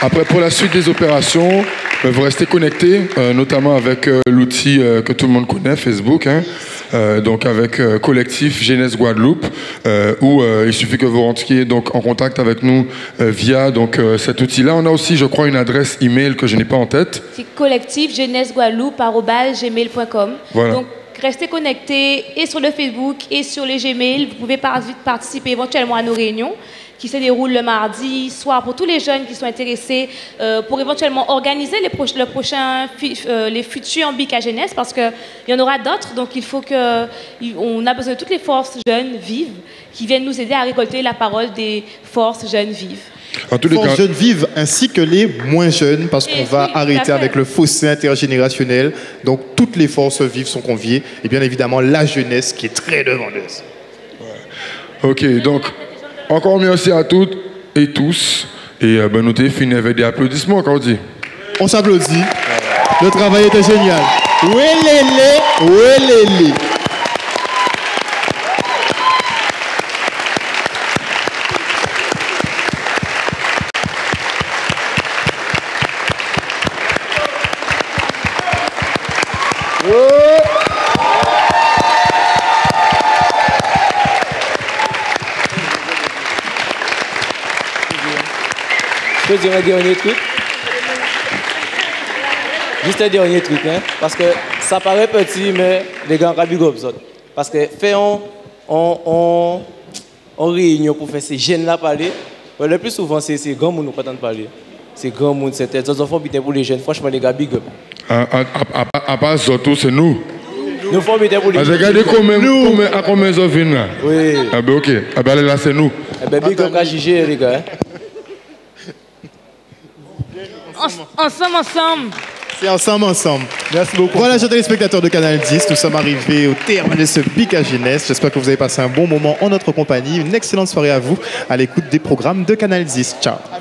Speaker 2: Après, pour la suite des opérations, vous restez connectés, notamment avec l'outil que tout le monde connaît, Facebook, hein, donc avec Collectif Jeunesse Guadeloupe, où il suffit que vous rentriez donc en contact avec nous via donc cet outil-là. On a aussi, je crois, une adresse email que je n'ai pas en tête.
Speaker 3: C'est collectifjeunesseguadeloupe@gmail.com.
Speaker 2: Voilà.
Speaker 3: Donc, restez connectés et sur le Facebook et sur les Gmail. Vous pouvez participer éventuellement à nos réunions qui se déroulent le mardi soir pour tous les jeunes qui sont intéressés pour éventuellement organiser les futurs BICA Jeunesse, parce qu'il y en aura d'autres. Donc il faut on a besoin de toutes les forces jeunes vives qui viennent nous aider à récolter la parole des forces jeunes vives.
Speaker 1: Forces jeunes vives ainsi que les moins jeunes, parce qu'on va arrêter avec le fossé intergénérationnel. Donc toutes les forces vives sont conviées et bien évidemment la jeunesse qui est très demandeuse.
Speaker 2: Ok, donc encore merci à toutes et tous. Et nous t'ai fini avec des applaudissements, quand on dit.
Speaker 1: On s'applaudit. Le travail était génial. Ouélélé, ouélélé.
Speaker 13: Je peux dire un dernier truc? Juste un dernier truc, hein? Parce que ça paraît petit, mais les gars, big up ça. Parce que faisons en réunion pour faire ces jeunes-là parler. Le plus souvent, c'est grand monde qui nous parler. C'est grand monde, c'est des enfants bien pour les jeunes. Franchement, les gars, big up.
Speaker 2: À part Zoto, c'est nous.
Speaker 13: Nous faisons bien pour les jeunes.
Speaker 2: Regardez combien ils viennent là.
Speaker 13: Oui.
Speaker 2: Ah ben ok. Ah ben là, c'est nous.
Speaker 13: Eh ben, big up à juger, les gars.
Speaker 3: Ensemble.
Speaker 1: C'est ensemble. Merci beaucoup. Voilà, chers téléspectateurs de Canal 10, nous sommes arrivés au terme de ce BICA Jeunesse. J'espère que vous avez passé un bon moment en notre compagnie. Une excellente soirée à vous à l'écoute des programmes de Canal 10. Ciao.
Speaker 2: Ah,